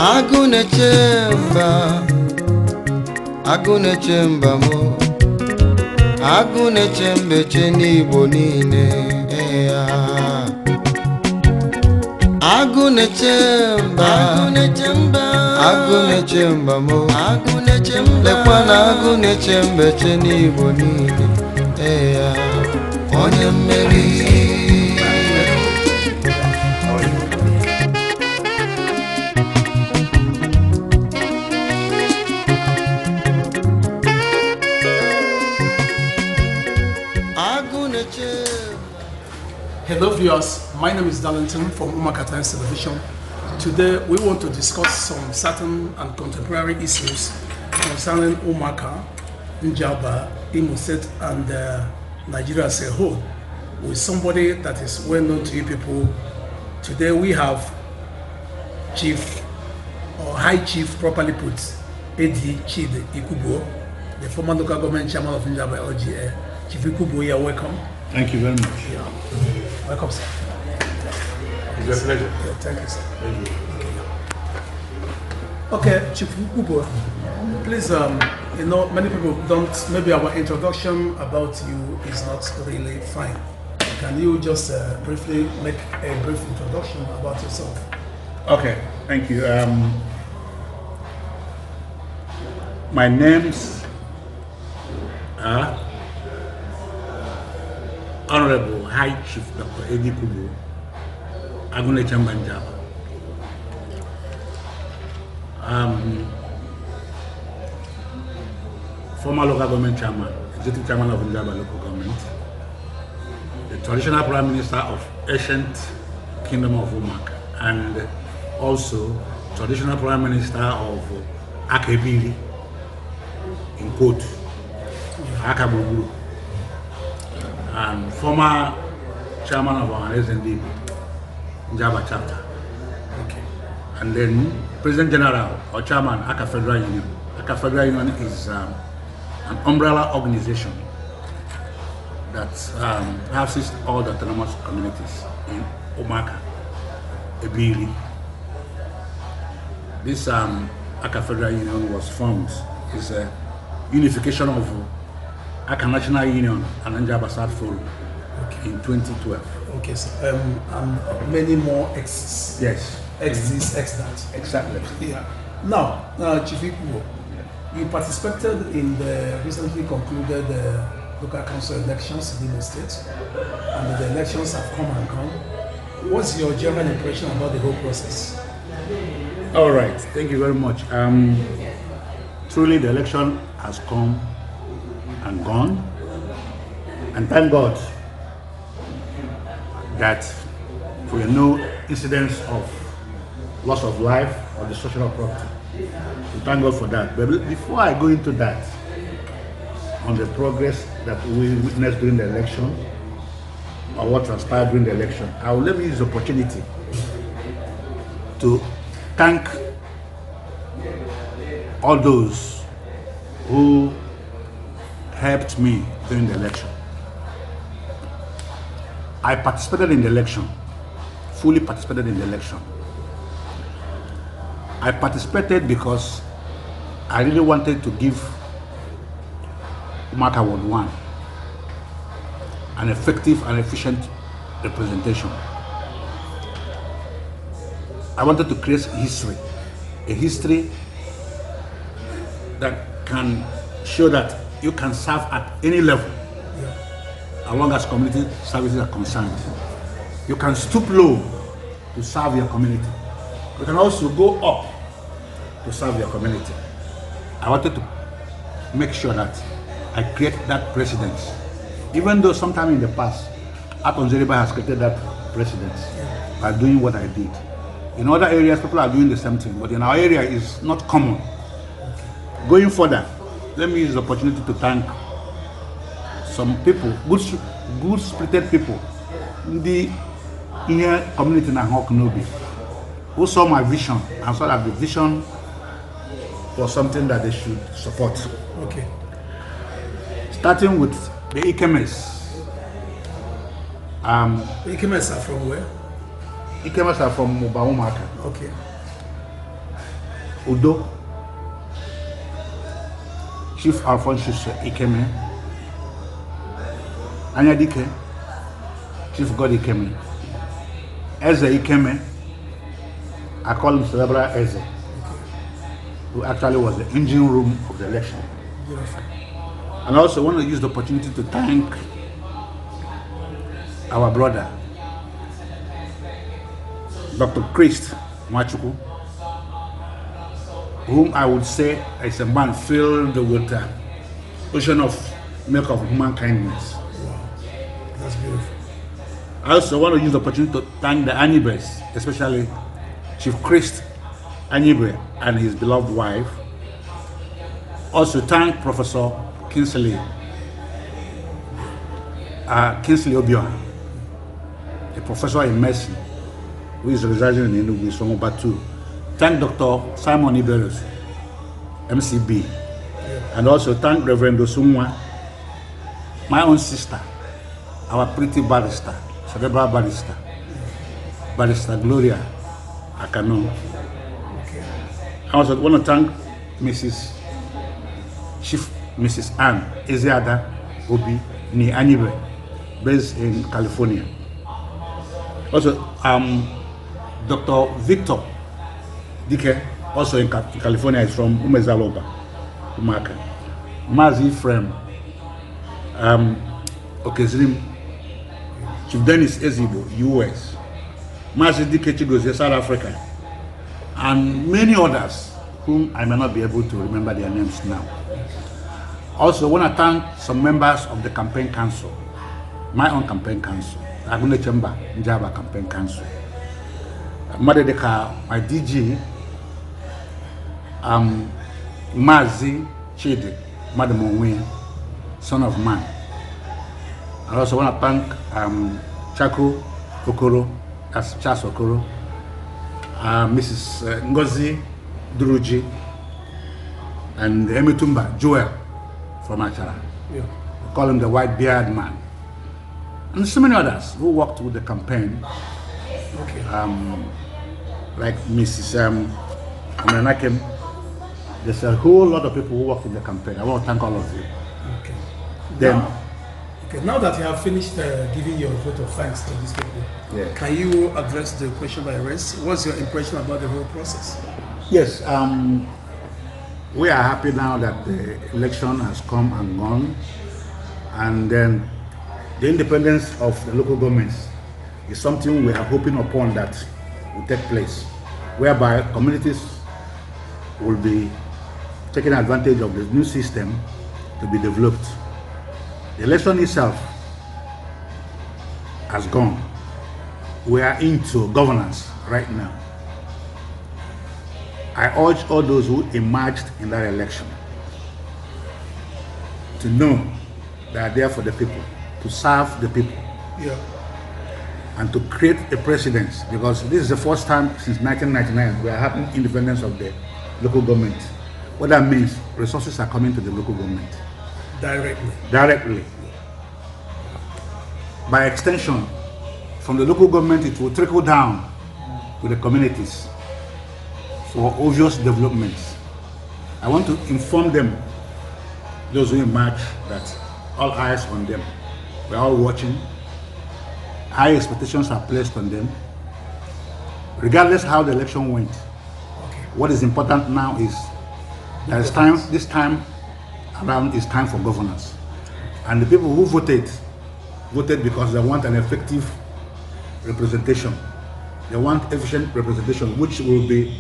Agune chemba mo Agune chembe cheni bonine Agune chemba mo Lekwana agune chembe cheni bonine Onye mmeri Hello viewers, my name is Darlington from Umaka Times Television. Today we want to discuss some certain and contemporary issues concerning Umaka, Njaba, Imo State and Nigeria as a whole with somebody that is well known to you people. Today we have Chief or High Chief, properly put, Eddy Ikwubuo, the former local government chairman of Njaba LGA. Chief Ikwubuo, you are welcome. Thank you very much. Yeah. Welcome, sir. It's a pleasure. Yeah, thank you, sir. Thank you. Okay, Chief Ikwubuo, please, many people don't, maybe our introduction about you is not really fine. Can you just briefly make a brief introduction about yourself? Okay, thank you. My names are Honorable High Chief Dr. Eddy Ikwubuo, Agunechamba Njaba. Former local government chairman, executive chairman of Njaba local government, the traditional prime minister of ancient kingdom of Umaka, and also traditional prime minister of Akebili in Kotu, Akaburu, and former chairman of our SND Njaba chapter. Okay. And then President General or Chairman Aka Federal Union. Aka Federal Union is an umbrella organization that houses all the autonomous communities in Umaka, Ebili. This Aka Federal Union was formed. It's a unification of Aka National Union and Njaba South Forum in 2012. Okay, so and many more X's. Yes. X this, X that. Exactly. Yeah. Now, Chief Ikwubuo, you participated in the recently concluded local council elections in Imo State, and the elections have come and gone. What's your general impression about the whole process? All right. Thank you very much. Truly, the election has come and gone, and thank God that we have no incidents of loss of life or destruction of property. We thank God for that. But before I go into that, on the progress that we witnessed during the election, or what transpired during the election, I will let me use the opportunity to thank all those who helped me during the election. I participated in the election, fully participated in the election. I participated because I really wanted to give Umaka Ward 1 an effective and efficient representation. I wanted to create history, a history that can show that you can serve at any level, as long as community services are concerned. You can stoop low to serve your community. You can also go up to serve your community. I wanted to make sure that I create that precedence. Even though sometime in the past, Aton Zeriba has created that precedence by doing what I did. In other areas, people are doing the same thing, but in our area, it's not common. Going further, let me use the opportunity to thank some people, good spirited people, the community in Ahok who saw my vision and saw that the vision was something that they should support. Okay. Starting with the Ikemes. The Ikemes are from where? Ikemes are from Umaka. Okay. Udo, Chief Alphonsus Ikeme, Anyadike, Chief God Ikeme, Eze Ikeme, I call him Cerebral Eze, who actually was the engine room of the election. Beautiful. And I also want to use the opportunity to thank our brother, Dr. Christ Machuku, whom I would say is a man filled with the ocean of milk of human kindness. Wow, that's beautiful. I also want to use the opportunity to thank the Anibes, especially Chief Christ Anibe and his beloved wife. Also thank Professor Kingsley Obion, a professor in medicine who is residing in Enugu, Somobatu. Thank Dr. Simon Iberus, MCB, and also thank Reverend Osumwa, my own sister, our pretty barrister, cerebral barrister, Barrister Gloria Akano. I also want to thank Mrs. Anne Ezeada Obi Ni Anibe, based in California. Also, Dr. Victor Dike, also in California, is from Umezaloba, Umaka. Mazi Frem, Okezrim, Chief Dennis Ezibo, US, Mazi Dike Chigozie, South Africa, and many others whom I may not be able to remember their names now. Also, I want to thank some members of the campaign council, my own campaign council, Agune Chamber, Njaba campaign council, Madedeka, my DG, Mazi Chidi, Madam Onwe, son of man. I also want to thank Chaku Okoro, that's Charles Okoro, Mrs. Ngozi Duruji, and Emitumba Joel from Achara. Yeah. We call him the white beard man. And so many others who worked with the campaign, Okay. like Mrs. Omenakem. There's a whole lot of people who worked in the campaign. I want to thank all of you. Okay. Then, Now that you have finished giving your vote of thanks to these people, Yeah. can you address the question I raised? What's your impression about the whole process? yes, we are happy now that the election has come and gone, and then the independence of the local governments is something we are hoping upon that will take place, whereby communities will be taking advantage of the new system to be developed. The election itself has gone. We are into governance right now. I urge all those who emerged in that election to know they are there for the people, to serve the people, Yeah. and to create a precedence, because this is the first time since 1999 we are having independence of the local government. What that means, resources are coming to the local government directly. By extension, from the local government it will trickle down to the communities for obvious developments. I want to inform them, those who emerge, that all eyes on them. We are all watching. High expectations are placed on them. Regardless how the election went, what is important now is there is time. This time around is time for governance, and the people who voted because they want an effective representation. They want efficient representation, which will be,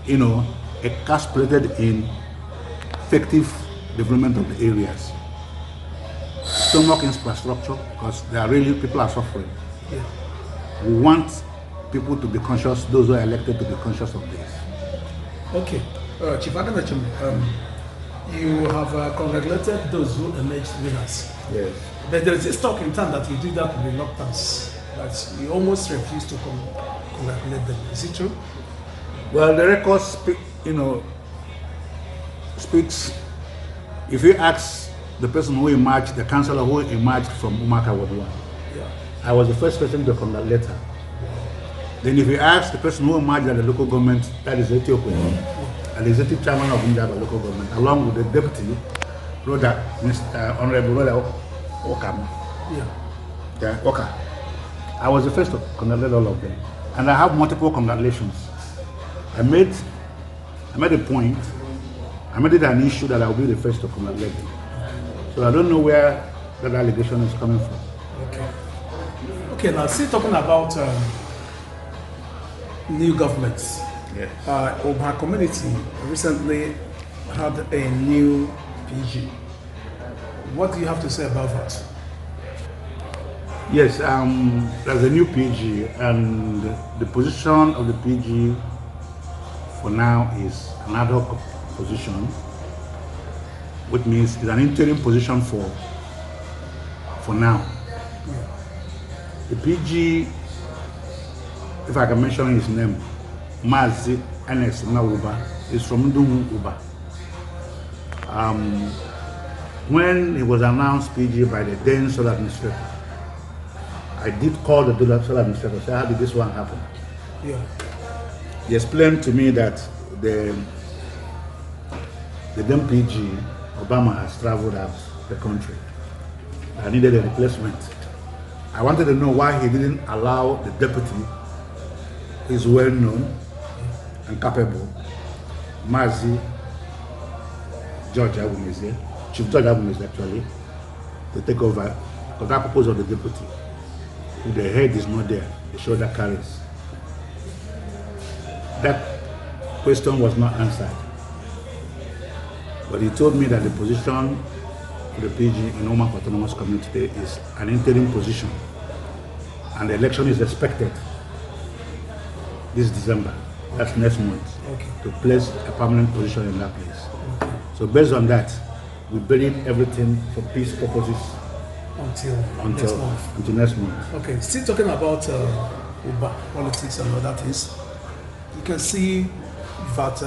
encapsulated in effective development of the areas. Stomach infrastructure, because people are suffering. Yeah. We want people to be conscious, those who are elected to be conscious of this. Okay. Chief Aganachim, you have congratulated those who emerged winners. Yes. But there is a talk in town that you did that with reluctance, that you almost refused to congratulate them. Is it true? Well, the record speaks. If you ask the person who emerged, the councillor who emerged from Umaka Ward 1, Yeah. I was the first person to congratulate her. Then if you ask the person who emerged at the local government, that is Ethiopia, and the executive chairman of Njaba local government, along with the deputy, Brother Mr. Honorable Brother Okam. Yeah, okay. I was the first to congratulate all of them. And I have multiple congratulations. I made a point, I made it an issue that I will be the first to congratulate them. So I don't know where that allegation is coming from. Okay, now still talking about new governments. Yes. Our community recently had a new PG. What do you have to say about that? Yes, there's a new PG, and the position of the PG for now is an ad hoc position, which means it's an interim position for now. The PG, if I can mention his name, Mazi Enes Nauba, is from Ndumu Uba. When he was announced PG by the then Solar Administrator, I did call the Solar Administrator, say, how did this one happen? Yeah. He explained to me that the then PG, Obama, has traveled out the country. I needed a replacement. I wanted to know why he didn't allow the deputy, who is well known and capable, Mazi George Abumeze, Chief George Abumeze actually, to take over, because that purpose of the deputy. If the head is not there, the shoulder carries. That question was not answered. But he told me that the position for the PG in Oman Autonomous Community is an interim position, and the election is expected this December, that's next month, to place a permanent position in that place. So based on that, we buried everything for peace purposes until next month. Okay, still talking about Uba politics and other things. You can see that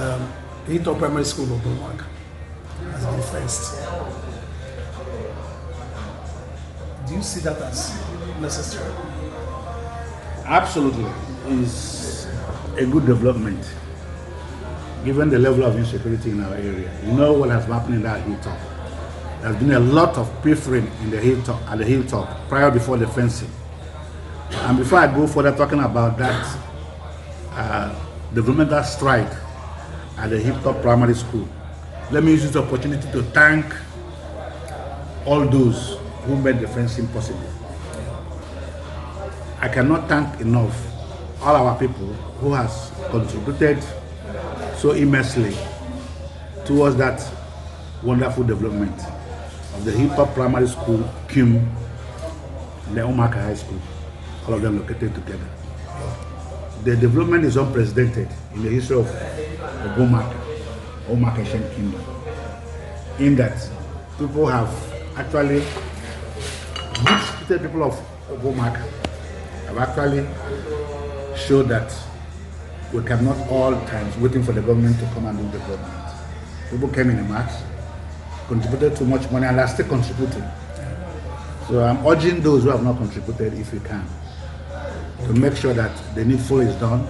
Hilltop Primary School of Bulwark has been fenced. Do you see that as necessary? Absolutely, it's a good development, given the level of insecurity in our area. You know what has happened in that hilltop. There's been a lot of pilfering in the hilltop, at the hilltop, prior before the fencing. And before I go further talking about that developmental strike at the Hilltop Primary School, let me use this opportunity to thank all those who made the fencing possible. I cannot thank enough all our people who has contributed so immensely towards that wonderful development of the Hilltop Primary School, Kim, and the Omaka High School, all of them located together. The development is unprecedented in the history of Omaka Shem Kingdom, in that people have actually, good people of Omaka have actually showed that we cannot all times waiting for the government to come and do the government. People came in mass, contributed too much money, and are still contributing. So I'm urging those who have not contributed, if you can, to make sure that the needful is done.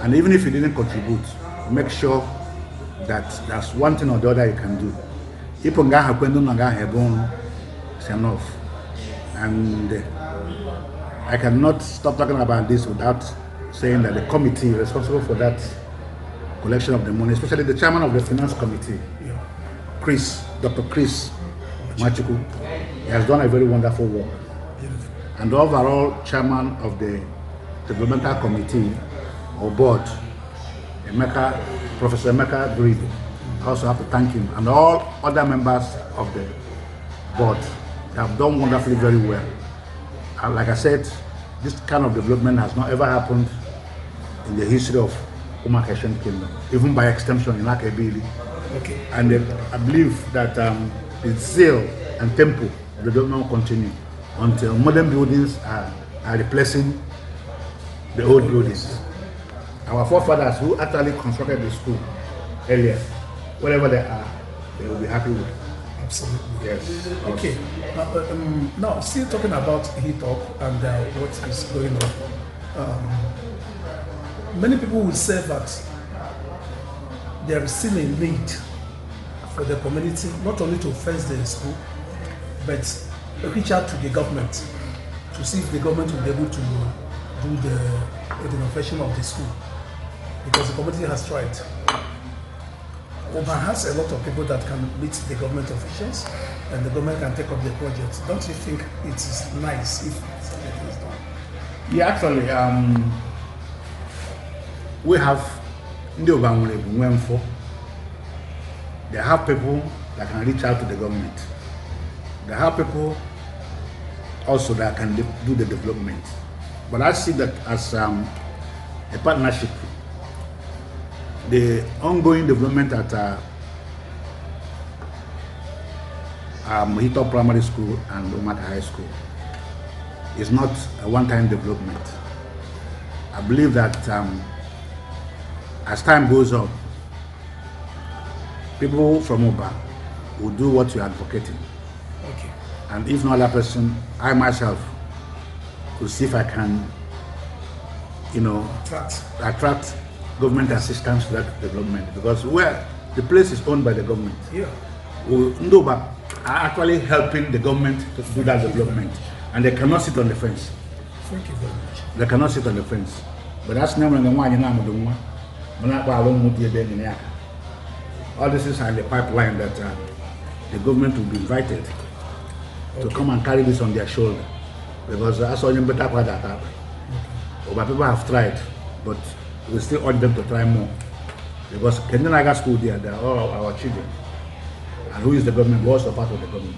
And even if you didn't contribute, make sure that there's one thing or the other you can do. It's enough. And I cannot stop talking about this without saying that the committee responsible for that collection of the money, especially the chairman of the finance committee, Dr. Chris Machuku, he has done a very wonderful work. And the overall chairman of the developmental committee or board, Professor Emeka Grido, I also have to thank him, and all other members of the board. They have done wonderfully very well. And like I said, this kind of development has not ever happened in the history of Omaka Shem Kingdom, even by extension in Akebili. Okay. And I believe that the zeal and tempo of the development will continue until modern buildings are replacing the old buildings. Our forefathers who actually constructed the school earlier, whatever they are, they will be happy with. Absolutely. Yes. Okay. Now, still talking about Hilltop and what is going on. Many people will say that there is still a need for the community not only to fence the school, but reach out to the government to see if the government will be able to do the renovation of the school, because the community has tried. Oba has a lot of people that can meet the government officials, and the government can take up the project. Don't you think it is nice if something is done? Yeah, actually, we have they have people that can reach out to the government. They have people also that can do the development. But I see that as a partnership. The ongoing development at Mohito Primary School and Umaka High School is not a one-time development. I believe that as time goes on, people from Oba will do what you're advocating. Okay. And if no other person, I myself will see if I can, attract government assistance to that development, because where the place is owned by the government. Yeah. Ndoba are actually helping the government to do that development, and they cannot sit on the fence. Thank you very much. They cannot sit on the fence. But that's never the one. All this is in the pipeline that the government will be invited to come and carry this on their shoulder, because that's all you better that happen. But people have tried, but we still urge them to try more, because Kenyaga School they are all our children, and who is the government? We're also part of the government.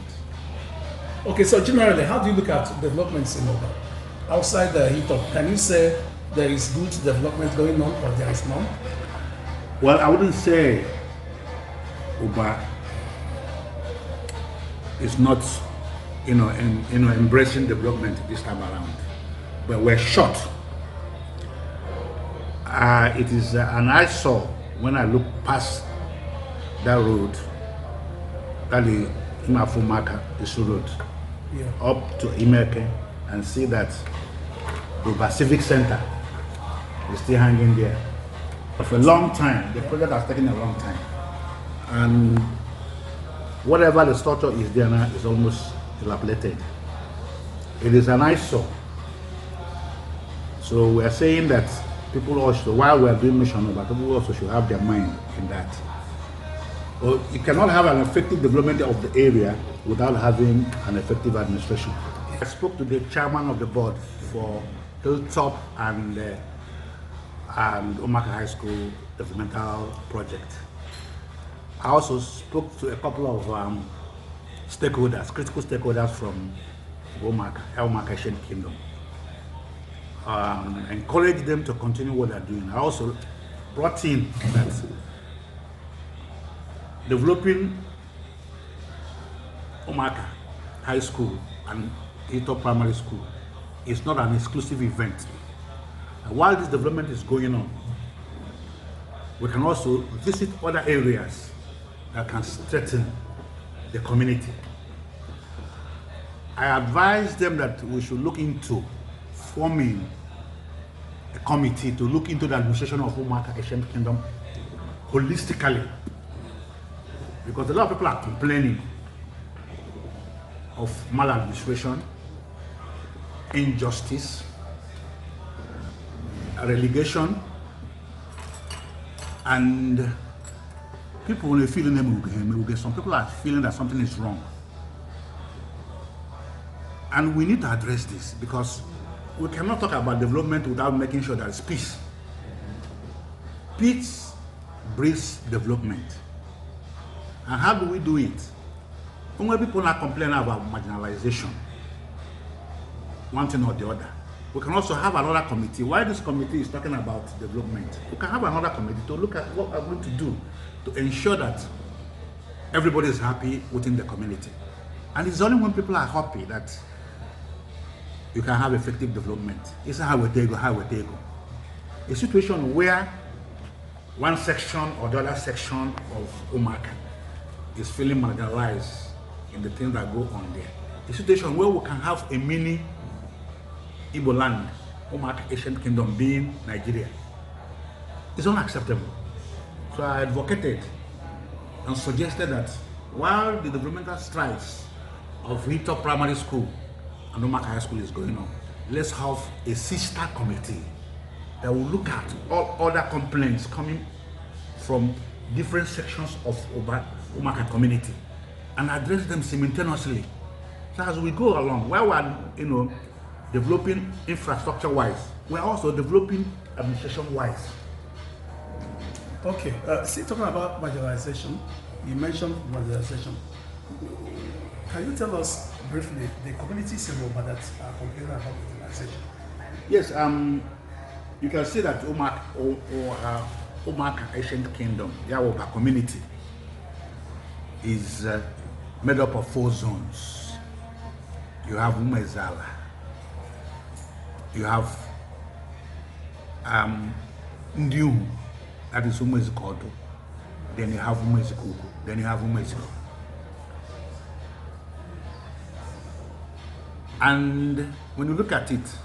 Okay, so generally, how do you look at developments in Oba? Outside the heat up, can you say there is good development going on or there is none? Well, I wouldn't say Oba is not, embracing development this time around, but we're short. It is an eyesore when I look past that road, that is Imafumaka, Isu Road, up to Imeke, and see that the Civic Center is still hanging there. For a long time, the project has taken a long time. And whatever the structure is there now is almost dilapidated. It is an eyesore. So we are saying that people also, while we are doing mission, but people also should have their mind in that. Well, you cannot have an effective development of the area without having an effective administration. I spoke to the chairman of the board for Hilltop and Umaka High School developmental project. I also spoke to a couple of stakeholders, critical stakeholders from Umaka Asian Kingdom. Encourage them to continue what they're doing. I also brought in that developing Umaka High School and Hilltop Primary School is not an exclusive event. And while this development is going on, we can also visit other areas that can strengthen the community. I advise them that we should look into forming a committee to look into the administration of Umaka Asian Kingdom holistically, because a lot of people are complaining of maladministration, injustice, relegation, and people when they feel them, some people are feeling that something is wrong. And we need to address this, because we cannot talk about development without making sure there is peace. Peace breeds development. And how do we do it? When people are complaining about marginalization, one thing or the other, we can also have another committee. Why this committee is talking about development? We can have another committee to look at what we're going to do to ensure that everybody is happy within the community. And it's only when people are happy that you can have effective development. It's how we take a situation where one section or the other section of Umaka is feeling marginalized in the things that go on there. A situation where we can have a mini Igbo land, Umaka Asian Kingdom being Nigeria. is unacceptable. So I advocated and suggested that while the developmental strides of Hilltop Primary School and Umaka High School is going on, let's have a sister committee that will look at all other complaints coming from different sections of Umaka community and address them simultaneously. So as we go along, while we're developing infrastructure-wise, we're also developing administration-wise. Okay, see, talking about marginalization, you mentioned marginalization. Can you tell us briefly the communities in Oba that are complaining about marginalization? Yes, you can see that Umaka Ancient Kingdom, the Oba community, is made up of 4 zones. You have Umezala, you have Ndiu, that is Umezikodo, then you have Umezikuku, then you have Umeziko. And when you look at it,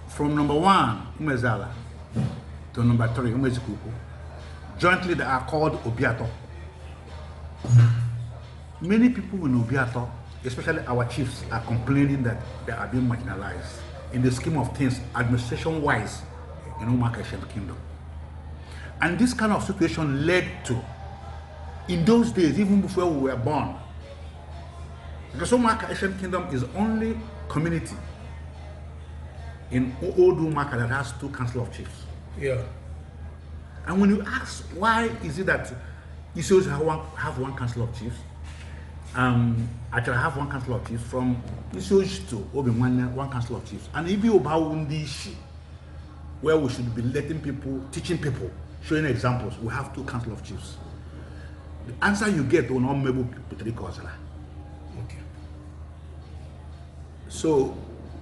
from number 1, Umezala, to number 3, Umezikuku, jointly they are called Obiato. Many people in Obiato, especially our chiefs, are complaining that they are being marginalized in the scheme of things, administration-wise, in Umaka Ancient Kingdom. And this kind of situation led to, in those days, even before we were born, because Umaka Ancient Kingdom is only community in Old Umaka that has 2 council of chiefs. Yeah. And when you ask why is it that Isos have one council of chiefs, actually have 1 council of chiefs, from Isos to Obimwana, 1 council of chiefs, and Ibi Obawundishi, where we should be letting people, teaching people, showing examples, we have 2 council of chiefs. The answer you get will not maybe Petri Kozala. Okay. So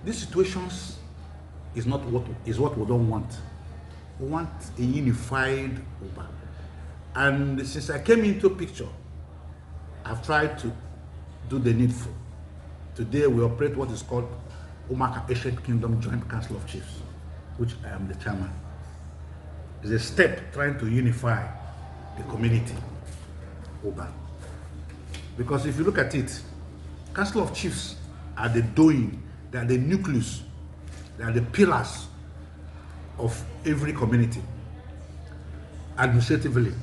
these situations is what we don't want. We want a unified Oba. And since I came into picture, I've tried to do the needful. Today we operate what is called Umaka Ancient Kingdom Joint Council of Chiefs, which I am the chairman. It's a step trying to unify the community, Oba. Because if you look at it, Council of Chiefs are the doing, they are the nucleus, they are the pillars of every community, administratively.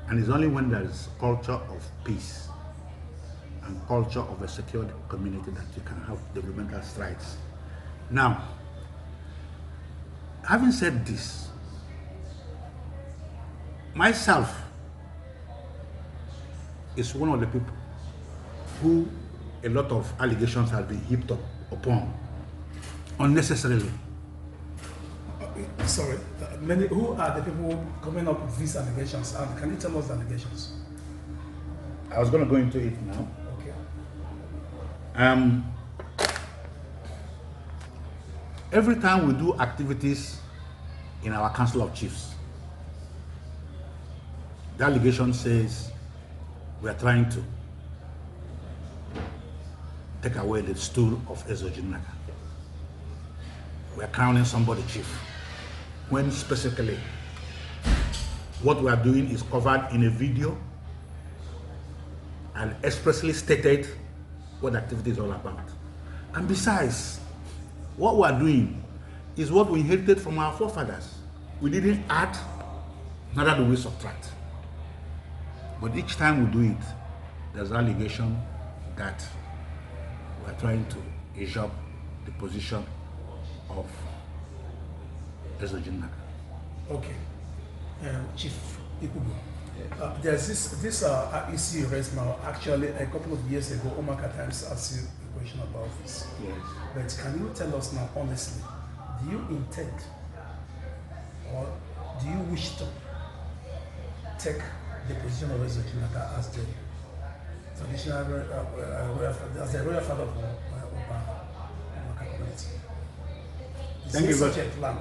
And it's only when there is culture of peace and culture of a secured community that you can have developmental strides. Now, having said this, myself is one of the people who a lot of allegations have been heaped up upon unnecessarily. Sorry, who are the people coming up with these allegations? And can you tell us the allegations? I was going to go into it now. Okay. Every time we do activities in our Council of Chiefs, the allegation says we are trying to take away the stool of Ezojinaka. We are crowning somebody chief, when specifically what we are doing is covered in a video and expressly stated what the activity is all about. And besides, what we are doing is what we inherited from our forefathers. We didn't add, neither do we subtract. But each time we do it, there's an allegation that we are trying to usurp the position of Ezojinaka. Okay. Chief Ikwubuo, there's this issue raised now. Actually, a couple of years ago, Umaka Times asked you a question about this. Yes. But can you tell us now, honestly, do you intend or do you wish to take the position of Ezojinaka as the traditional as the royal father of Umaka community? Thank you such very a plan.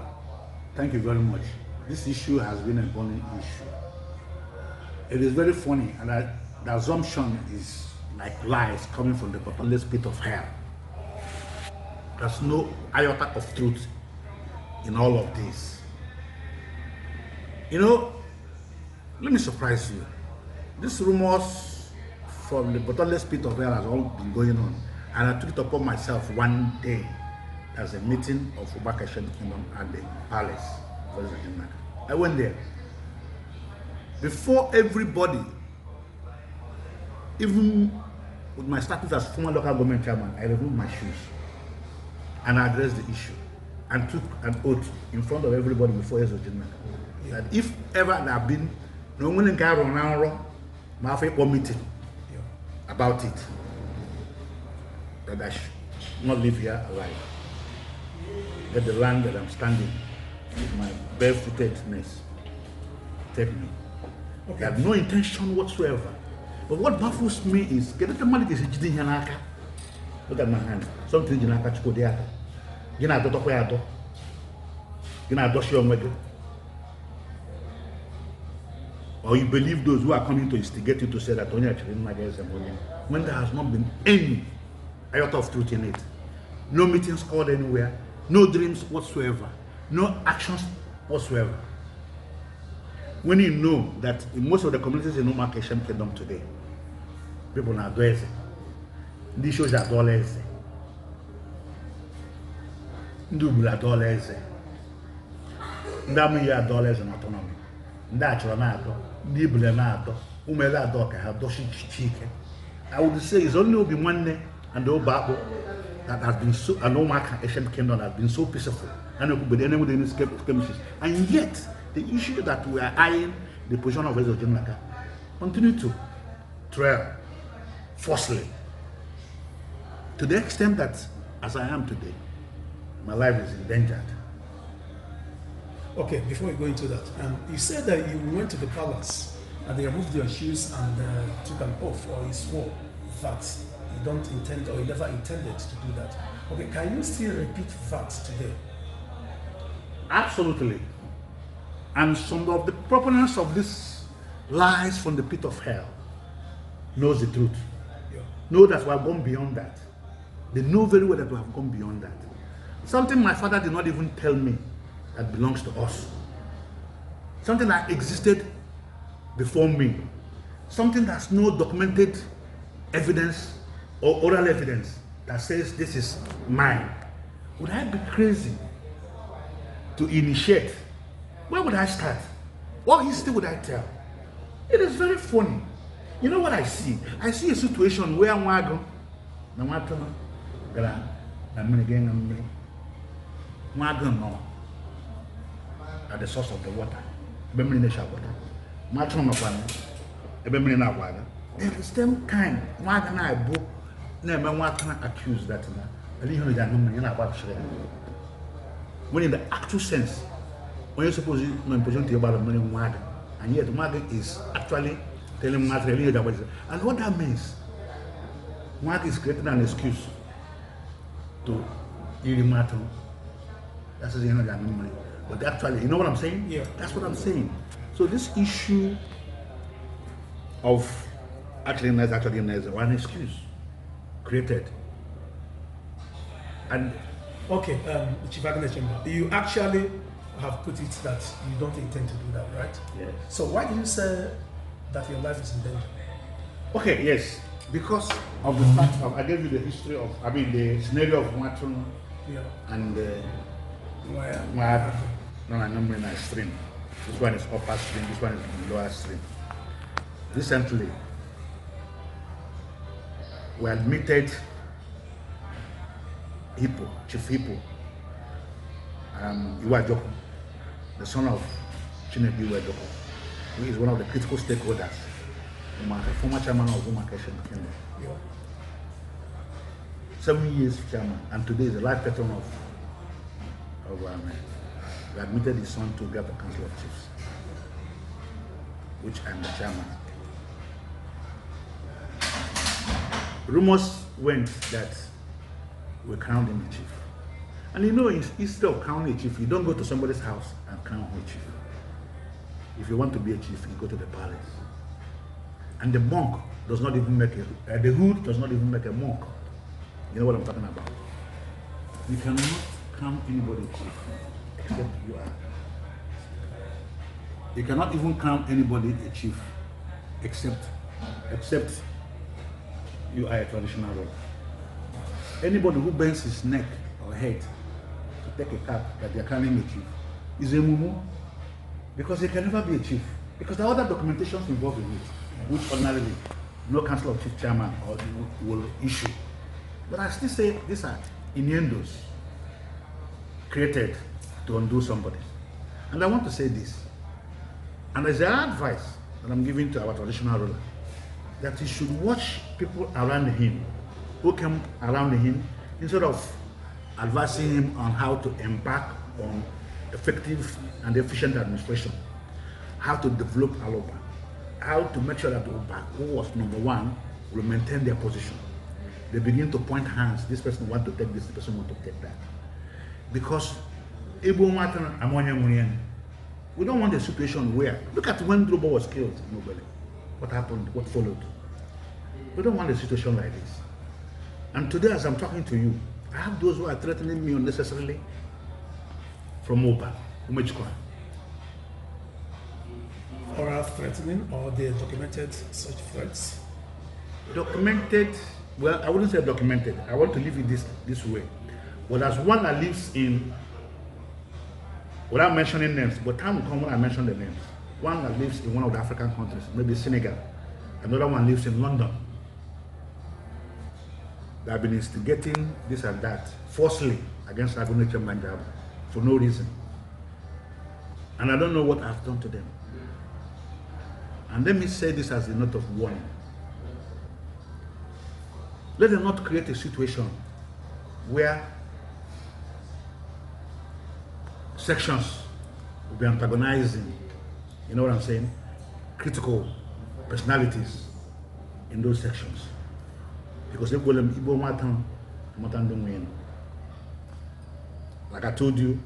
Thank you very much. This issue has been a burning issue. It is very funny, and the assumption is like lies coming from the bottomless pit of hell. There's no iota of truth in all of this. You know, let me surprise you. This rumors from the bottomless pit of hell has all been going on. And I took it upon myself one day as a meeting of Ubakashen Kingdom at the palace. I went there. Before everybody, even with my status as former local government chairman, I removed my shoes and I addressed the issue and took an oath in front of everybody before Ezojinaka that if ever there have been no one in Cairo meeting about it, that I should not live here alive. Get the land that I'm standing with my barefootedness take me. Okay. I have no intention whatsoever. But what baffles me is get the money is Hinaka. Look at my hand. Something in Hinaka Chiko Deata. You know, I don't know. You know, I don't know. Or you believe those who are coming to instigate you to say that only actually when there has not been any iota of truth in it. No meetings called anywhere, no dreams whatsoever, no actions whatsoever. When you know that in most of the communities in Umakeshem Kingdom today, people are doing these shows are dollars. Ndubula dollars. Ndamu ya dollars in autonomy. Ndachwa nato, ndibule nato, umela doka have doshi chike. I would say it's only Obi Mwane and the Obabo that has been so, and Omaka Asian Kingdom has been so peaceful. And yet, the issue that we are eyeing, the position of Ezojinaka, continue to trail forcefully. To the extent that, as I am today, my life is endangered. Okay, before we go into that, you said that you went to the palace and they removed your shoes and took an oath, or you swore that you don't intend or you never intended to do that. Okay, can you still repeat that today? Absolutely. And some of the proponents of these lies from the pit of hell knows the truth. Yeah. Know that we have gone beyond that. They know very well that we have gone beyond that. Something my father did not even tell me that belongs to us. Something that existed before me. Something that's no documented evidence or oral evidence that says this is mine. Would I be crazy to initiate? Where would I start? What history would I tell? It is very funny. You know what I see? I see a situation where I'm at the source of the water. There is some kind. Accuse that. When in the actual sense, when you're supposed to present to you about the money, and yet the market is actually telling Mark, and what that means, Mark is creating an excuse to eat matter. That's the end of that money. But actually, you know what I'm saying? Yeah. That's what I'm saying. So this issue of actually there's one excuse created. And okay, Chief Agnes, you actually have put it that you don't intend to do that, right? Yes. So why do you say that your life is in danger? Okay, yes. Because of the fact of, I gave you the history of, the scenario of Matron and number in a stream. This one is upper stream, this one is lower stream. Recently, we admitted Chief Hippo, Iwajoko, the son of Chinedu Iwajoko, who is one of the critical stakeholders, the former chairman of Umakeshem Kingdom. 7 years chairman, and today is the life patron of we admitted his son to get the Council of Chiefs, which I'm the chairman. Rumors went that we crowned him a chief. And you know, instead of crowning a chief, you don't go to somebody's house and crown a chief. If you want to be a chief, you go to the palace. And the monk does not even make the hood does not even make a monk. You know what I'm talking about? You cannot crown anybody chief except you are You cannot even crown anybody a chief except you are a traditional ruler. Anybody who bends his neck or head to take a cap that they are crowning a chief is a mumu, because he can never be a chief. Because there are other documentations involved in it, which ordinarily no council of chief chairman or will issue. But I still say these are innuendos created to undo somebody. And I want to say this, and as an advice that I'm giving to our traditional ruler, that he should watch people around him who come around him instead of advising him on how to embark on effective and efficient administration, how to develop Aloba, how to make sure that Oba, who was number one, will maintain their position. They begin to point hands. This person want to take this, this person want to take that. Because we don't want a situation where, look at when Drobo was killed in Nobel. What happened, what followed. We don't want a situation like this. And today as I'm talking to you, I have those who are threatening me unnecessarily from Oba, Umechkwa. Oral threatening, or they documented such threats? Documented, well, I wouldn't say documented. I want to leave it this way. Well, there's one that lives in, without mentioning names, but time will come when I mention the names. One that lives in one of the African countries, maybe Senegal. Another one lives in London. They have been instigating this and that falsely against Aguneche Manjaba for no reason. And I don't know what I've done to them. And let me say this as a note of warning. Let them not create a situation where sections will be antagonizing, you know what I'm saying, critical personalities in those sections. Because like I told you,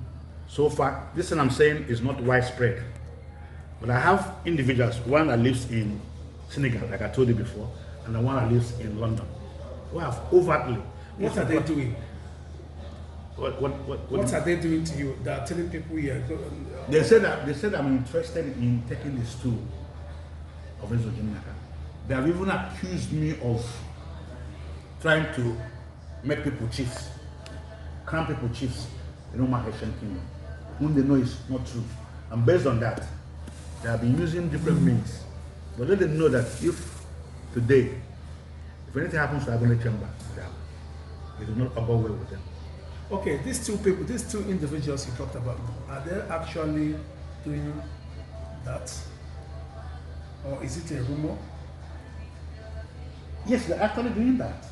so far, this thing I'm saying is not widespread. But I have individuals, one that lives in Senegal, like I told you before, and the one that lives in London, who have overtly. What are they doing? What are they doing to you? They are telling people here. They said I'm interested in taking the stool of Ezojinaka. They have even accused me of trying to make people chiefs, crown people chiefs in Omar Haitian Kingdom, whom they know is not true. And based on that, they have been using different means. But let them know that if today, if anything happens to Agone Chamber, it will not go well with them. Okay, these two people, these two individuals you talked about, are they actually doing that? Or is it a rumor? Yes, they're actually doing that.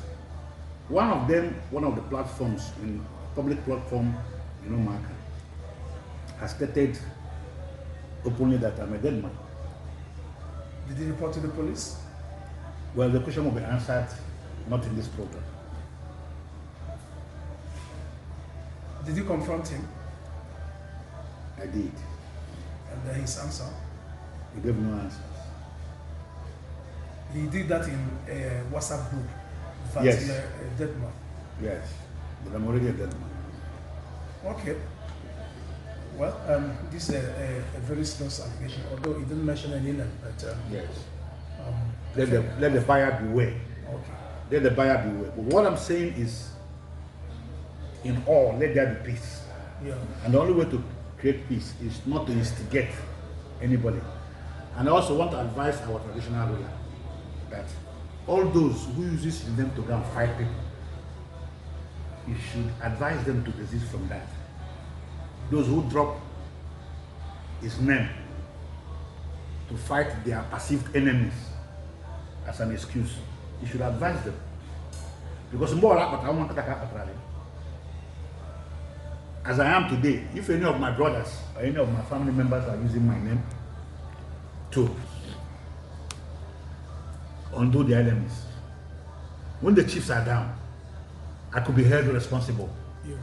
One of them, one of the platforms, in public platform, you know, Mark, has stated openly that I'm a dead man. Did he report to the police? Well, the question will be answered not in this program. Did you confront him? I did. And then his answer? He gave no answers. He did that in a WhatsApp group. That Yes. a dead man. Yes, but I'm already a dead man. Okay. Well, this is a very serious allegation, although he didn't mention any name. But Yes. Let the buyer beware. okay. Let the buyer beware. But what I'm saying is, in all, let there be peace. Yeah. And the only way to create peace is not to instigate anybody. And I also want to advise our traditional ruler that all those who uses them to go and fight people, you should advise them to desist from that. Those who drop his name to fight their perceived enemies as an excuse, you should advise them. Because as I am today, if any of my brothers or any of my family members are using my name to undo their enemies, when the chiefs are down, I could be held responsible. Yeah.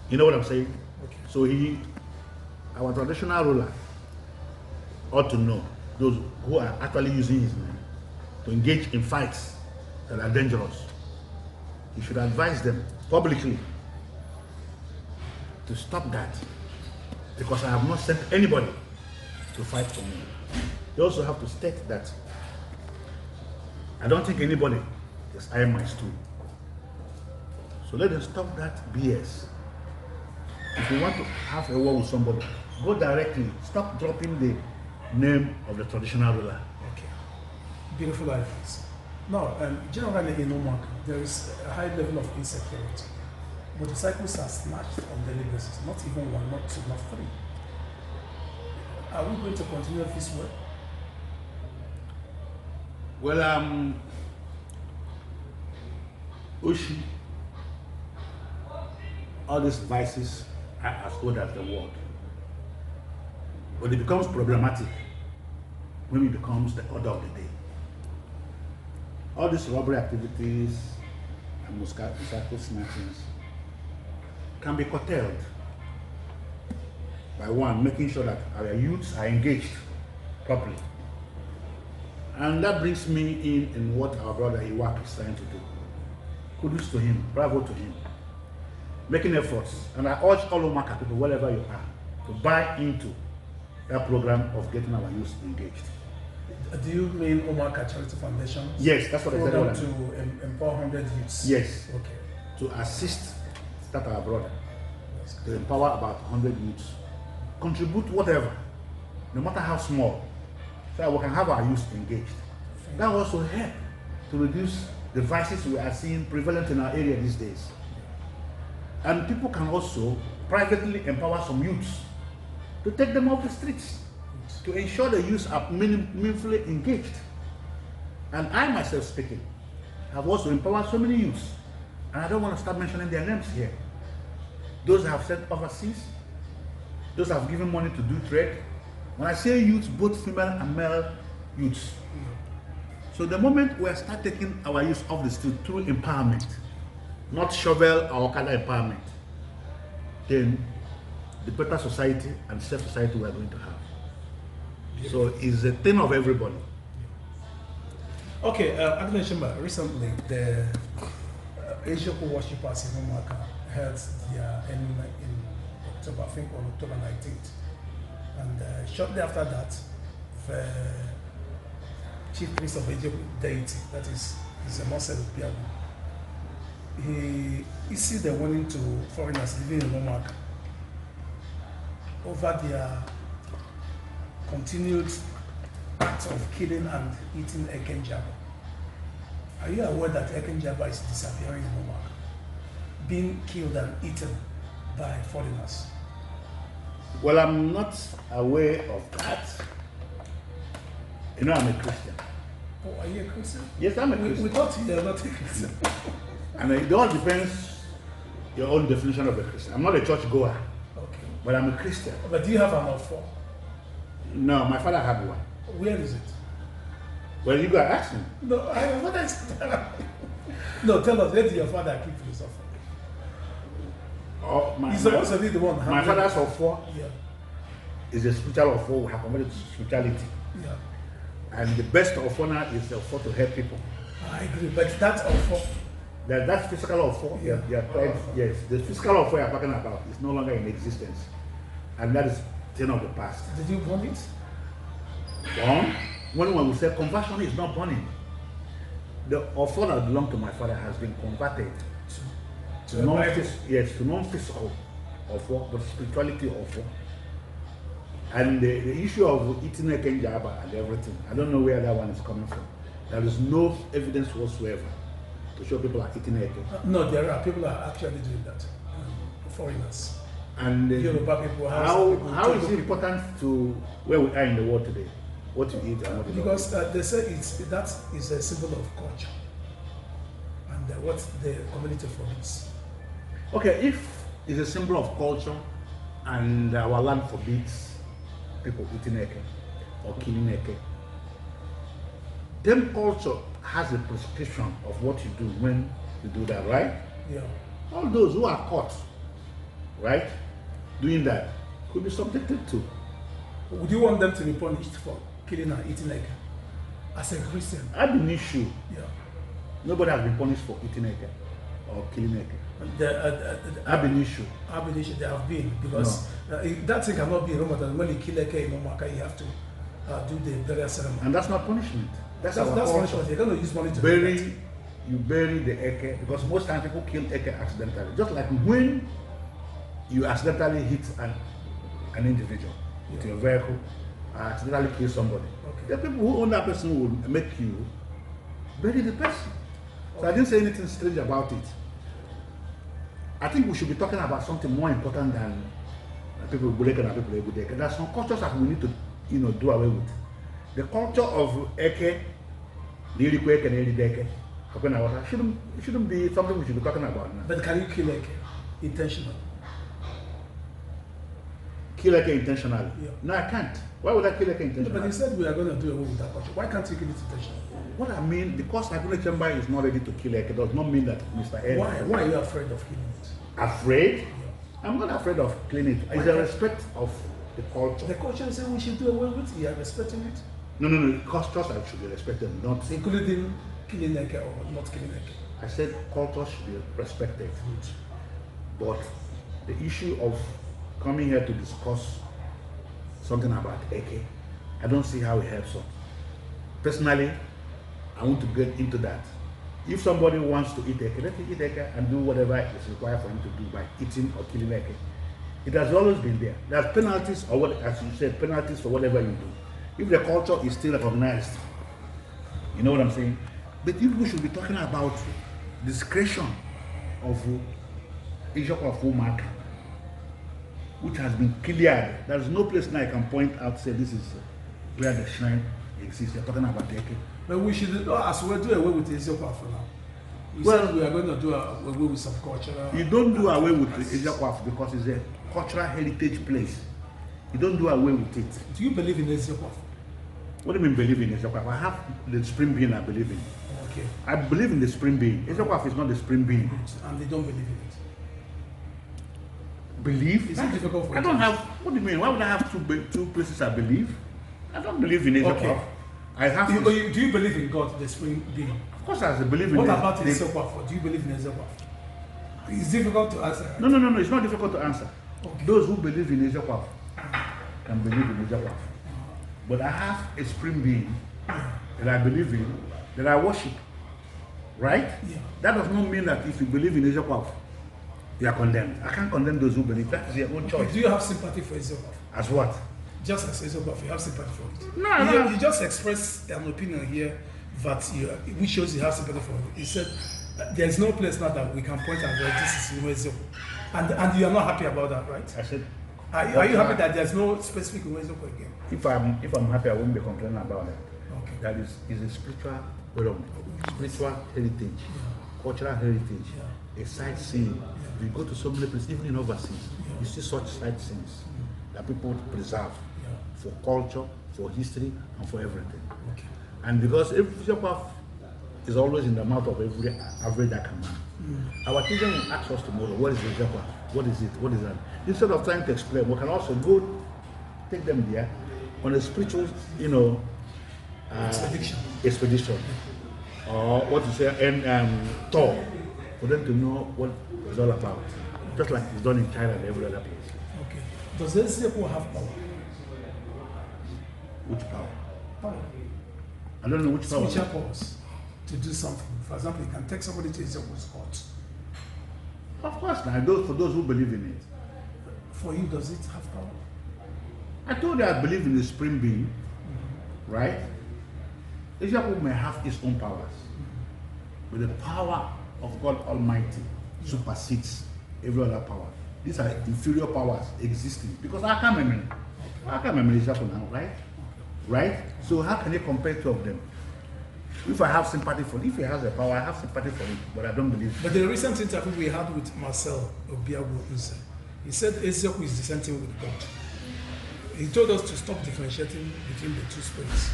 You know what I'm saying? Okay. So our traditional ruler ought to know those who are actually using his name to engage in fights that are dangerous. He should advise them publicly to stop that, because I have not sent anybody to fight for me. They also have to state that I don't think anybody is eyeing my stool. So let them stop that BS. If you want to have a war with somebody, go directly. Stop dropping the name of the traditional ruler. Okay. Beautiful advice. Now, generally in Umuaka, there is a high level of insecurity. Motorcycles are snatched on daily basis, not even one, not two, not three. Are we going to continue this way? Well, Ushi, all these vices are as old as the world. But it becomes problematic when it becomes the order of the day. All these robbery activities and motorcycle snatchings can be curtailed by one, making sure that our youths are engaged properly. And that brings me in what our brother Iwak is trying to do. Kudos to him, bravo to him. Making efforts, and I urge all Umaka people, wherever you are, to buy into that program of getting our youth engaged. Do you mean Umaka Charity Foundation? Yes, that's what I said. Program to empower 100 youths? Yes. Okay. To assist that our brother, to empower about 100 youths. Contribute whatever, no matter how small, so that we can have our youth engaged. That will also help to reduce the vices we are seeing prevalent in our area these days. And people can also privately empower some youths to take them off the streets, to ensure the youths are meaningfully engaged. And I myself speaking, have also empowered so many youths, and I don't want to start mentioning their names here. Those that have sent overseas, those that have given money to do trade. When I say youths, both female and male youths. So the moment we start taking our youth off the street through empowerment, not shovel or Okada empowerment, then the better society and safe society we are going to have. So it's a thing of everybody. Okay, Agnes Shimba, recently the Asian worshippers in Umuaka held their annual in October, I think on October 19th. And shortly after that, the chief priest of Eddy deity, that is Mose Piano, he issued a warning to foreigners living in Umuaka over their continued acts of killing and eating Ekenjaba. Are you aware that Ekenjaba is disappearing in Umuaka, being killed and eaten by foreigners? Well, I'm not aware of that. You know, I'm a Christian. Oh, are you a Christian? Yes, I'm a Christian. We thought you were not a Christian. And it all depends your own definition of a Christian. I'm not a church goer, Okay. but I'm a Christian. But do you have an offer? No, my father had one. Where is it? Well, you got to ask him. No, what is No, tell us, where did your father keep his offer? Oh, He's supposed to be the one. My father's offer Yeah. is a spiritual offer. We have converted to spirituality. Yeah. And the best offer now is the offer to help people. I agree, but that offer. That physical offer, Yeah. yes, the physical offer you're talking about is no longer in existence. And that is thing of the past. Did you burn it? Born, when we say conversion is not burning. The offer that belonged to my father has been converted to non-physical offer, but spirituality offer. And the issue of eating a kenjaba and everything, I don't know where that one is coming from. There is no evidence whatsoever to show people are eating a No, there are people are actually doing that. Foreigners. And Yoruba people. how is it important to where we are in the world today? What you eat and what you don't Because eat? they say that is a symbol of culture. And what the community forbids. Okay, if it's a symbol of culture and our land forbids people eating eke or killing eke, then culture has a prescription of what you do when you do that, right? Yeah. All those who are caught, right, doing that could be subjected to. Would you want them to be punished for killing and eating egg? As a Christian? At the issue, Yeah. nobody has been punished for eating eke. or killing Eke. Ab initio. They have been, because that thing cannot be no matter when you kill Eke in Umaka, you have to do the burial ceremony. And that's not punishment. That's punishment. You're going to use money to You bury the Eke, because most times people kill Eke accidentally. Just like when you accidentally hit an individual with your vehicle, accidentally kill somebody. Okay. The people who own that person will make you bury the person. So I didn't say anything strange about it. I think we should be talking about something more important than people Buleka and people Ebudeke. There's some cultures that we need to, do away with. The culture of Eke, Lirikweke and Elideke, shouldn't be something we should be talking about now. But can you kill Eke intentionally? Kill Eke intentionally? Yeah. No, I can't. Why would I kill Eke intentionally? No, but you said we are going to do away with that culture. Why can't you kill it intentionally? What I mean, because Agune Chamber is not ready to kill Eke does not mean that Mr. Eddy. Why are you afraid of killing it? Afraid? Yeah. I'm not afraid of killing it. It's a respect of the culture. The culture says we should do away with it. You are respecting it? No. Cultures should be respected, not including killing Eke or not killing Eke. I said culture should be respected. But the issue of coming here to discuss something about Eke, I don't see how it helps us. Personally, I want to get into that. If somebody wants to eat Eke, let him eat Eke and do whatever is required for him to do by eating or killing Eke. It has always been there. There's penalties, or what, as you said, penalties for whatever you do. If the culture is still recognized, you know what I'm saying? But if we should be talking about discretion of Asia of Umaka, which has been cleared. There's no place now I can point out, say this is where the shrine exists. You're talking about Eke. But we should, as we're doing away with Ezekwa for now. You said we are going to do away with some cultural. You don't do away with Ezekwa because it's a cultural heritage place. You don't do away with it. Do you believe in Ezekwa? What do you mean believe in Ezekwa? I have the spring being I believe in. Okay. I believe in the spring being. Ezekwa is not the spring being. And they don't believe in it. Believe? Is it difficult for you? I don't have. What do you mean? Why would I have two places I believe? I don't believe in Ezekwa. Okay. I have. Do you believe in God, the spring being? Of course, I believe in. What about Ezekwa? Do you believe in Ezekwa? It's difficult to answer. Right? No. It's not difficult to answer. Okay. Those who believe in Ezekwa can believe in Ezekwa. But I have a spring being that I believe in, that I worship. Right? Yeah. That does not mean that if you believe in Ezekwa, you are condemned. I can't condemn those who believe. That is their own choice. Do you have sympathy for Ezekwa? As what? Just as Ezekwa, you have sympathy for it. No. You just expressed an opinion here that which shows you have sympathy for it. You said there is no place now that we can point out that this is Ezekwa, and you are not happy about that, right? I said. Are you happy that there is no specific Ezekwa again? If I'm happy, I won't be complaining about that. Okay. That is a spiritual heritage, cultural heritage, a sightseeing. You go to so many places, even in overseas, you see such sightseeings that people preserve for culture, for history, and for everything. Okay. And because Ezekwa is always in the mouth of every average man. Our children will ask us tomorrow, what is Ezekwa? What is it? What is that? Instead of trying to explain, we can also go take them there on a spiritual, expedition. Or what you say, and tour, for them to know what it's all about. Just like it's done in China and every other place. Okay. Does Ezekwa have power? Which power? Power. I don't know which power. Spiritual powers to do something. For example, you can take somebody to Ezekwa's court. Of course, now, for those who believe in it. For you, does it have power? I told you I believe in the spring being, right? Ezekwa may have its own powers, but the power of God Almighty supersedes every other power. These are inferior powers existing because I can't remember Ezekwa now, right? Right? So how can you compare two of them? If I have sympathy for it, if he has the power, I have sympathy for it, but I don't believe it. But the recent interview we had with Marcel Obiago, he said Ezekwa is dissenting with God. He told us to stop differentiating between the two spirits.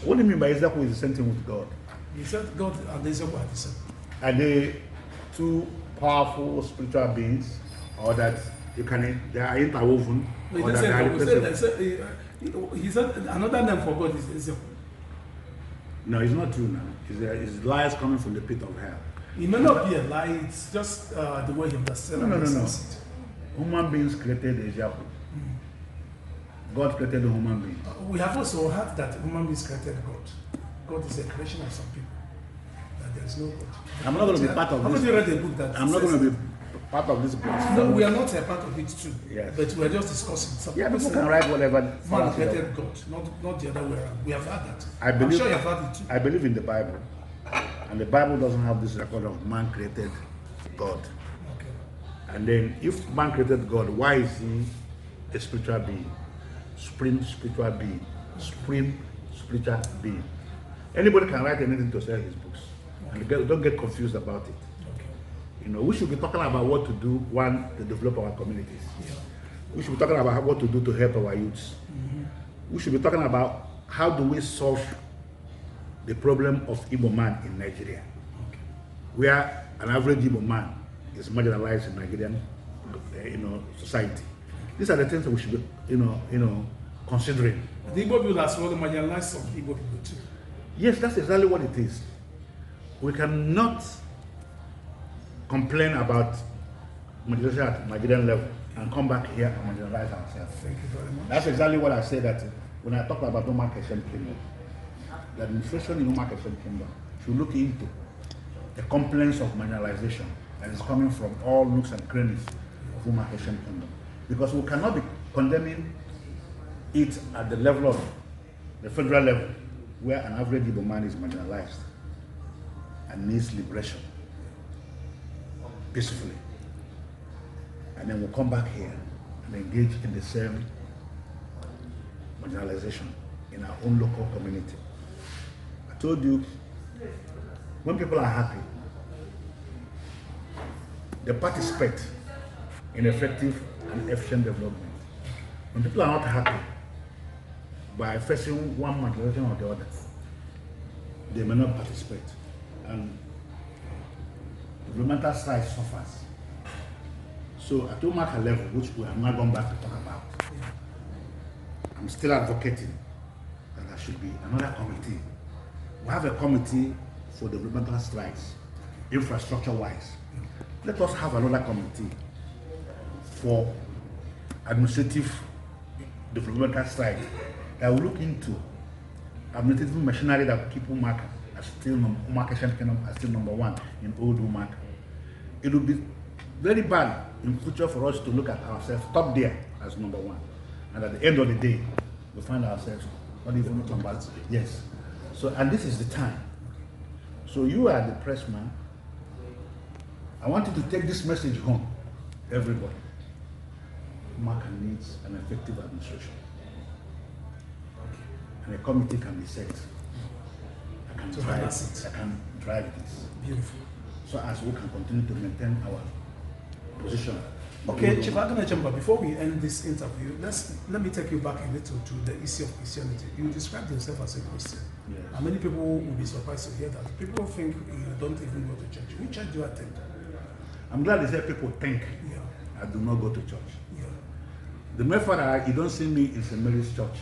What do you mean by Ezekwa is dissenting with God? He said God and Ezekwa are the same. Are they two powerful spiritual beings, or that they are interwoven? No, or that they are he said another name for God is Ezekwa. No, it's not true now. It's lies coming from the pit of hell. It may not be a lie, it's just the way you understand No. it. Human beings created a Yahoo. God created a human being. We have also heard that human beings created God. God is a creation of some people. That there is no God. I'm not going to be part of Haven't this. you read a book that I'm not says going to be part of this book. No, we are not a part of it too. Yes. But we are just discussing. Some Yeah, people say can write whatever. man created God, not the other way around. We have heard that. I I'm believe, sure you have heard it too. I believe in the Bible. And the Bible doesn't have this record of man created God. Okay. And then if man created God, why is he a spiritual being? Supreme spiritual being. Supreme spiritual being. Anybody can write anything to sell his books. And don't get confused about it. Okay. You know, we should be talking about what to do, one, to develop our communities. Yeah. We should be talking about what to do to help our youths. We should be talking about how do we solve the problem of Igbo man in Nigeria, where an average Igbo man is marginalized in Nigerian, society. These are the things that we should be, considering. The Igbo people as well, the marginalized some Igbo people too. Yes, that's exactly what it is. We cannot complain about marginalization at Nigerian level and come back here and marginalize ourselves. Thank you very much. That's exactly what I say, that when I talk about Umar Keshem Kingdom, the administration in Umar Keshem Kingdom should look into the complaints of marginalization that is coming from all nooks and crannies of Umar Keshem Kingdom. Because we cannot be condemning it at the level of the federal level, where an average Igbo man is marginalized and needs liberation peacefully. And then we'll come back here and engage in the same marginalization in our own local community. I told you, when people are happy, they participate in effective and efficient development. When people are not happy by facing one marginalization or the other, they may not participate. And the developmental side suffers. So at Umaka level, which we have not gone back to talk about, I'm still advocating that there should be another committee. We have a committee for developmental strides, infrastructure-wise. Let us have another committee for administrative developmental strides that will look into administrative machinery that will keep Umaka as still Umaka Kingdom as still number one in old Umaka. It will be very bad in future for us to look at ourselves top there as number one, and at the end of the day, we find ourselves not even number two. Yes. So, and this is the time. So you are the press man. I want you to take this message home, everybody. Umaka needs an effective administration, and a committee can be set. I can drive this. Beautiful. So as we can continue to maintain our position. Okay, Chief Agunechemba, before we end this interview, let me take you back a little to the issue of Christianity. You described yourself as a Christian. Yes. And many people will be surprised to hear that. People think you don't even go to church. Which church do you attend? I'm glad they say people think I do not go to church. Yeah. The mere fact that you don't see me in St. Mary's Church,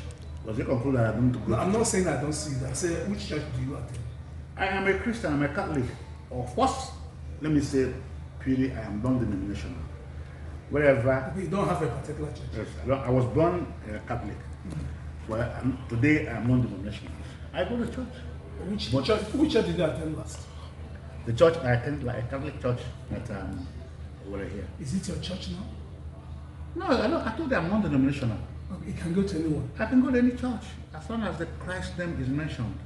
does it conclude that I don't go No, to I'm church? not saying I don't see that. I say, which church do you attend? I am a Christian, I'm a Catholic. Of course, let me say purely I am non-denominational. Wherever, You don't have a particular church. yes, I was born Catholic. Well, today I am non-denominational. I go to church. Which church did you attend last? The church I attend, like a Catholic church that over here. Is it your church now? No, I told you I'm non-denominational. Okay, you can go to anyone. I can go to any church as long as the Christ name is mentioned.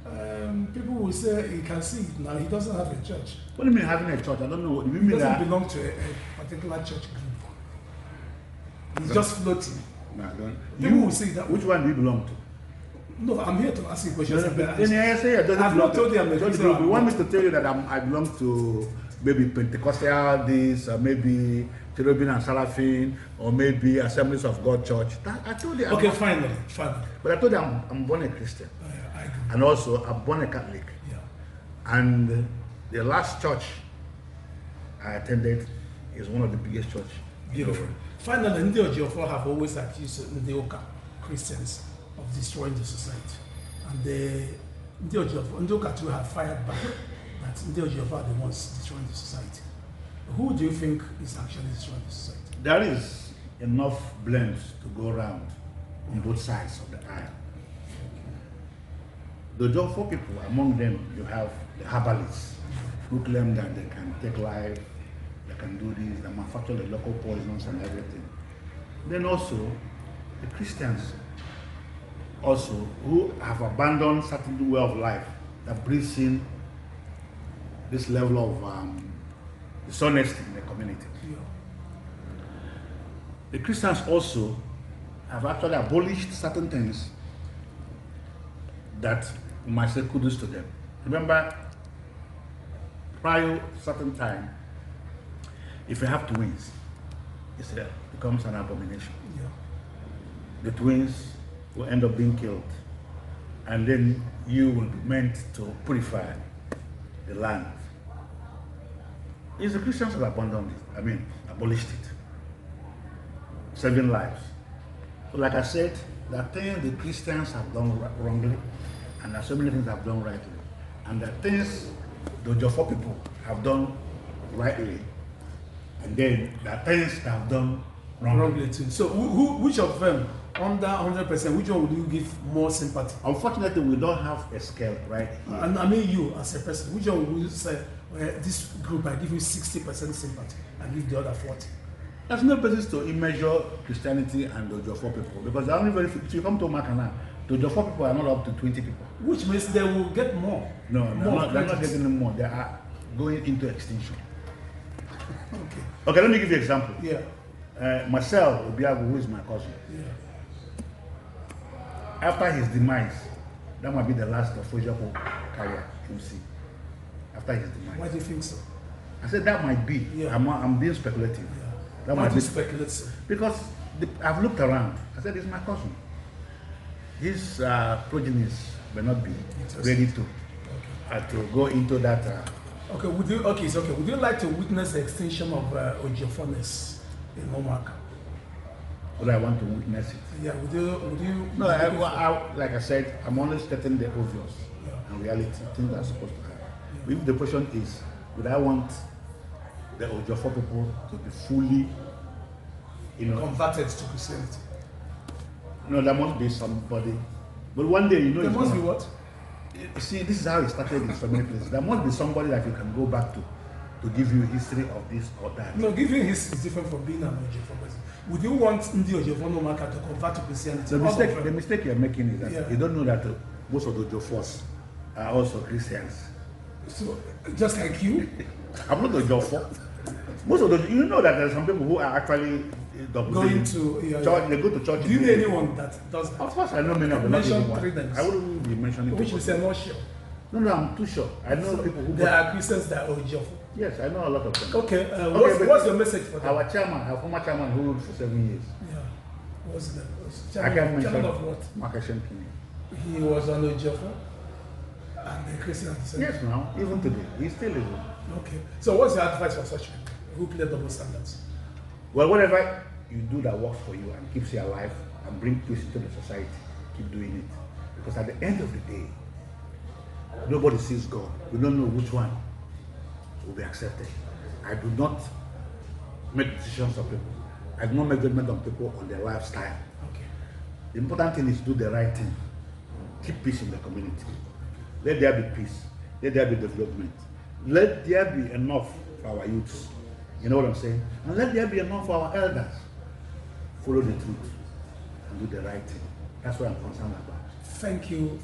People will say he can see it now. He doesn't have a church. What do you mean having a church? I don't know. What you He mean doesn't that? belong to a particular church group. He's just floating. No, I don't. People will say that. Which one do you belong to? No, I'm here to ask you questions. Then I say I don't I've belong not told you I'm a church Christian. group. You want me to tell you that I belong to maybe Pentecostal this, or maybe Cherubim and Seraphim, or maybe Assemblies of God Church. I told you. Okay, finally. But I told you I'm born a Christian, I agree. and also I'm born a Catholic. Yeah. And the last church I attended is one of the biggest church. Beautiful. Finally, Ndi Ojiofo have always accused Ndi Oka Christians of destroying the society. And Ndi Oka too have fired back that the Ojiofo are the ones destroying the society. Who do you think is actually destroying the society? There is enough blames to go around on both sides of the aisle. The Ojiofo people, among them, you have the herbalists who claim that they can take life, they can do this, they manufacture the local poisons and everything. Then also, the Christians also who have abandoned certain way of life that breeds in this level of dishonesty in the community. Yeah. The Christians also have actually abolished certain things that we might say kudos to them. Remember, prior certain time, if you have twins, it becomes an abomination. Yeah. The twins will end up being killed, and then you will be meant to purify the land. It's the Christians that abandoned it, abolished it, saving lives. So like I said, there are things the Christians have done wrongly, and there are so many things have done rightly. And there are things the Ojiofo people have done rightly, and then there are things that have done wrongly too. So which of them, under 100%, which one would you give more sympathy? Unfortunately, we don't have a scale right here. And I mean you as a person, which one would you say, this group I give you 60% sympathy and give the other 40? There's no basis to measure Christianity and the Ojiofo people, because they're only very few. If you come to Makana, the Ojiofo people are not up to 20 people. Which means they will get more. No, they're not getting more. They are going into extinction. Okay, let me give you an example. Yeah. Marcel Obiagu, who is my cousin, Yeah. after his demise, that might be the last of Ojiofo career, MC. After his demise. Why do you think so? I said that might be. Yeah. I'm being speculative. Yeah. That Why might do be you speculate so? because I've looked around. I said, "It's my cousin. His progenies may not be ready to go into that." Okay. Would you like to witness the extinction of Ojiofoness in Omaka? Would I want to witness it? Yeah. Would you? No. Like I said, I'm only stating the obvious and reality, things that are supposed to happen. Yeah. If the question is, would I want the Ojiofo people to be fully, converted to Christianity? No, there must be somebody. But one day, there must be what? See, this is how it started in so many places. There must be somebody that you can go back to give you history of this or that. No, giving history is different from being an Ojiofo person. Would you want Ndi Ojiofo no Maka to convert to Christianity? The mistake you're making is that you don't know that most of the Ojiofos are also Christians. So, just like you? I'm not Ojiofo. Most of the, you know that there are some people who are actually going to church. They go to church. Do you know anyone that does that? Of course, I know many of them. Mention 3 names. I wouldn't be mentioning. Which is not sure. No, I'm too sure. I know people who. There are Christians that are Ojiofo. Yes, I know a lot of them. Okay. What's your message for them? Our former chairman, who ruled for 7 years. Yeah. What's that? I can't mention. Chairman of what? Makashen. He was an Ojiofo and a Christian. Yes, now even today, he still is. Okay. So what's your advice for such people who play double standards? Well, whatever you do that works for you and keeps you alive and brings peace into the society, keep doing it. Because at the end of the day, nobody sees God. We don't know which one will be accepted. I do not make decisions of people. I do not make judgment on people on their lifestyle. Okay. The important thing is do the right thing. Keep peace in the community. Let there be peace. Let there be development. Let there be enough for our youths. You know what I'm saying? And let there be enough for our elders. Follow the truth and do the right thing. That's what I'm concerned about. Thank you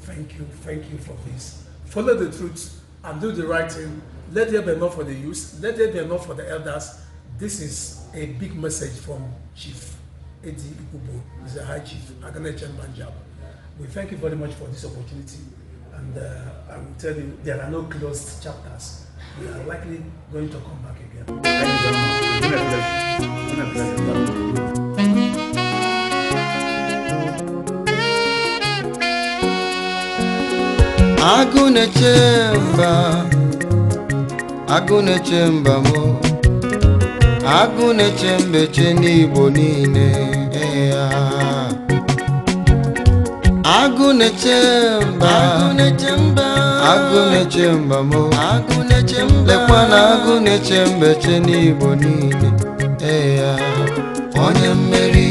for this. Follow the truth and do the right thing. Let there be enough for the youth. Let there be enough for the elders. This is a big message from Chief Eddy Ikwubuo. He's a High Chief, Aganechen Banjab. We thank you very much for this opportunity. And I will tell you, there are no closed chapters. We are likely going to come back again. Thank you very much. It's been a pleasure. Agunechemba mo Agunechembe cheni bonine Agunechemba agụ na-eche mba mo, lekwa na agụ na-eche mbe che n'Igbo niile. Ya onye mmeri.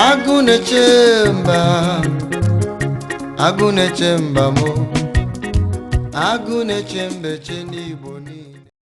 Agụ na-eche mba, agụ na-eche mba mo, agụ na-eche mbe che n'Igbo niile.